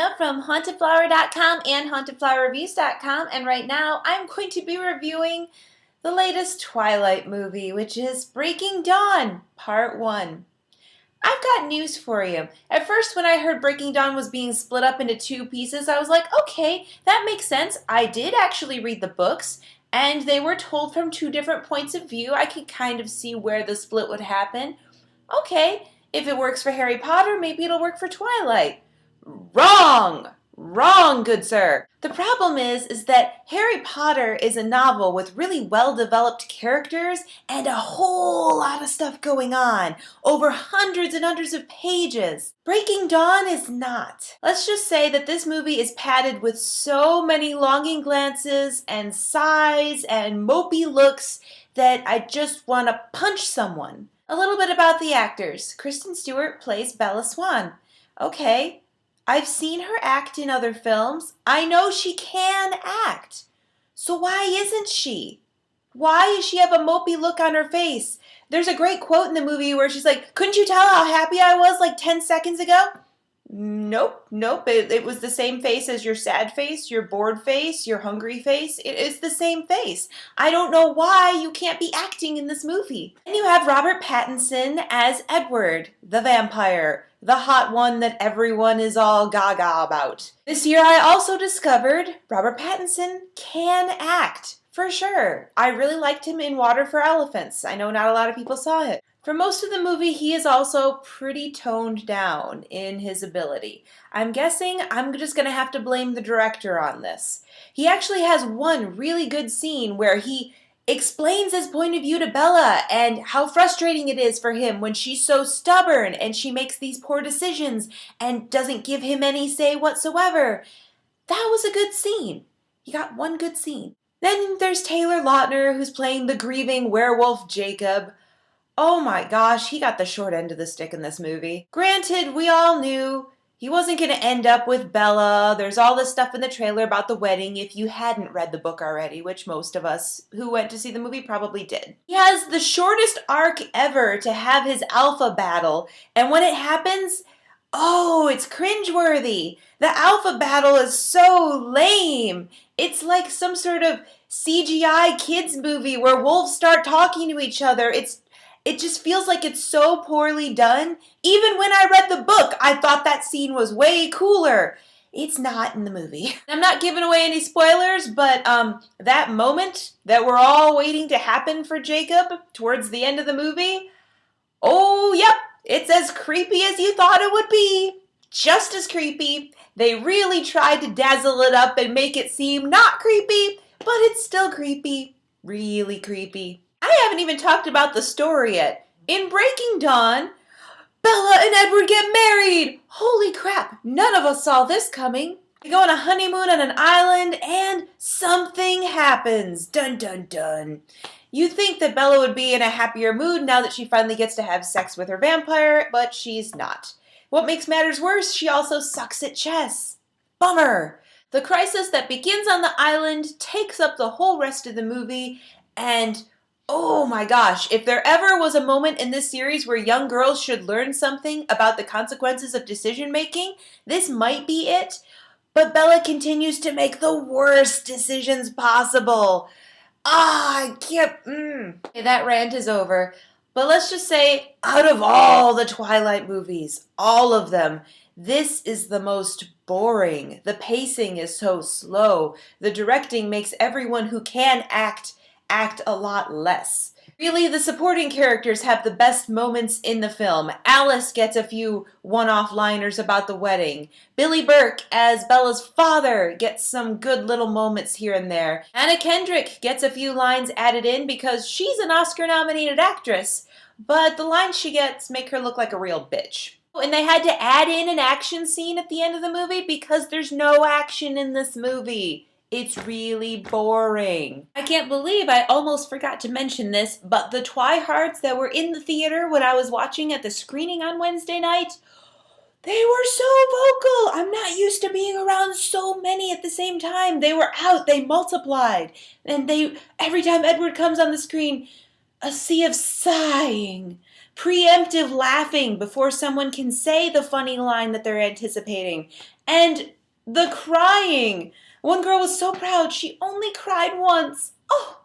Gina from hauntedflower.com and hauntedflowerreviews.com, and right now I'm going to be reviewing the latest Twilight movie, which is Breaking Dawn, Part 1. I've got news for you. At first, when I heard Breaking Dawn was being split up into two pieces, I was like, okay, that makes sense. I did actually read the books, and they were told from two different points of view. I could kind of see where the split would happen. Okay, if it works for Harry Potter, maybe it'll work for Twilight. Wrong! Wrong, good sir. The problem is that Harry Potter is a novel with really well-developed characters and a whole lot of stuff going on, over hundreds and hundreds of pages. Breaking Dawn is not. Let's just say that this movie is padded with so many longing glances and sighs and mopey looks that I just want to punch someone. A little bit about the actors. Kristen Stewart plays Bella Swan. Okay, I've seen her act in other films. I know she can act. So why isn't she? Why does she have a mopey look on her face? There's a great quote in the movie where she's like, couldn't you tell how happy I was like 10 seconds ago? Nope. It was the same face as your sad face, your bored face, your hungry face. It is the same face. I don't know why you can't be acting in this movie. And you have Robert Pattinson as Edward, the vampire, the hot one that everyone is all gaga about. This year I also discovered Robert Pattinson can act, for sure. I really liked him in Water for Elephants. I know not a lot of people saw it. For most of the movie, he is also pretty toned down in his ability. I'm guessing I'm just going to have to blame the director on this. He actually has one really good scene where he explains his point of view to Bella and how frustrating it is for him when she's so stubborn and she makes these poor decisions and doesn't give him any say whatsoever. That was a good scene. He got one good scene. Then there's Taylor Lautner, who's playing the grieving werewolf Jacob. Oh my gosh, he got the short end of the stick in this movie. Granted, we all knew he wasn't going to end up with Bella. There's all this stuff in the trailer about the wedding if you hadn't read the book already, which most of us who went to see the movie probably did. He has the shortest arc ever to have his alpha battle, and when it happens, oh, it's cringeworthy. The alpha battle is so lame. It's like some sort of CGI kids movie where wolves start talking to each other. It just feels like it's so poorly done. Even when I read the book, I thought that scene was way cooler. It's not in the movie. I'm not giving away any spoilers, but that moment that we're all waiting to happen for Jacob towards the end of the movie, oh, yep, it's as creepy as you thought it would be. Just as creepy. They really tried to dazzle it up and make it seem not creepy, but it's still creepy. Really creepy. I haven't even talked about the story yet. In Breaking Dawn, Bella and Edward get married. Holy crap, none of us saw this coming. They go on a honeymoon on an island and something happens. Dun dun dun. You'd think that Bella would be in a happier mood now that she finally gets to have sex with her vampire, but she's not. What makes matters worse, she also sucks at chess. Bummer. The crisis that begins on the island takes up the whole rest of the movie, and oh my gosh, if there ever was a moment in this series where young girls should learn something about the consequences of decision making, this might be it. But Bella continues to make the worst decisions possible. I can't. Okay, that rant is over. But let's just say, out of all the Twilight movies, all of them, this is the most boring. The pacing is so slow. The directing makes everyone who can act a lot less. Really, the supporting characters have the best moments in the film. Alice gets a few one-off liners about the wedding. Billy Burke, as Bella's father, gets some good little moments here and there. Anna Kendrick gets a few lines added in because she's an Oscar-nominated actress, but the lines she gets make her look like a real bitch. And they had to add in an action scene at the end of the movie because there's no action in this movie. It's really boring. I can't believe I almost forgot to mention this, but the Twihards that were in the theater when I was watching at the screening on Wednesday night, they were so vocal. I'm not used to being around so many at the same time. They were out, they multiplied. And every time Edward comes on the screen, a sea of sighing, preemptive laughing before someone can say the funny line that they're anticipating, and the crying. One girl was so proud she only cried once. Oh,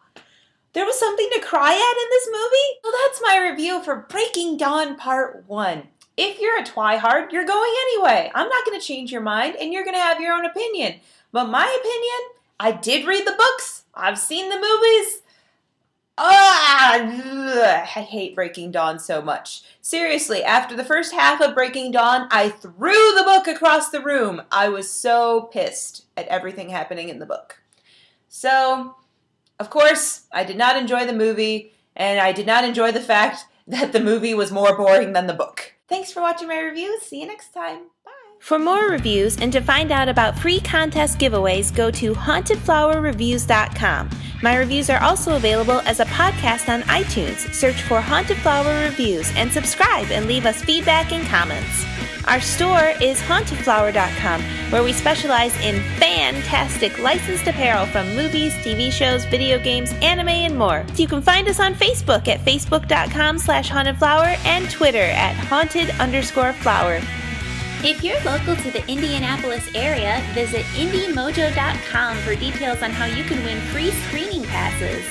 there was something to cry at in this movie? So that's my review for Breaking Dawn Part 1. If you're a twihard, you're going anyway. I'm not going to change your mind, and you're going to have your own opinion. But my opinion, I did read the books. I've seen the movies. I hate Breaking Dawn so much. Seriously, after the first half of Breaking Dawn, I threw the book across the room. I was so pissed at everything happening in the book. So, of course, I did not enjoy the movie, and I did not enjoy the fact that the movie was more boring than the book. Thanks for watching my review. See you next time. Bye. For more reviews and to find out about free contest giveaways, go to hauntedflowerreviews.com. My reviews are also available as a podcast on iTunes. Search for Haunted Flower Reviews and subscribe and leave us feedback and comments. Our store is hauntedflower.com, where we specialize in fantastic licensed apparel from movies, TV shows, video games, anime, and more. You can find us on Facebook at facebook.com/hauntedflower and Twitter at haunted_flower. If you're local to the Indianapolis area, visit indiemojo.com for details on how you can win free screening passes.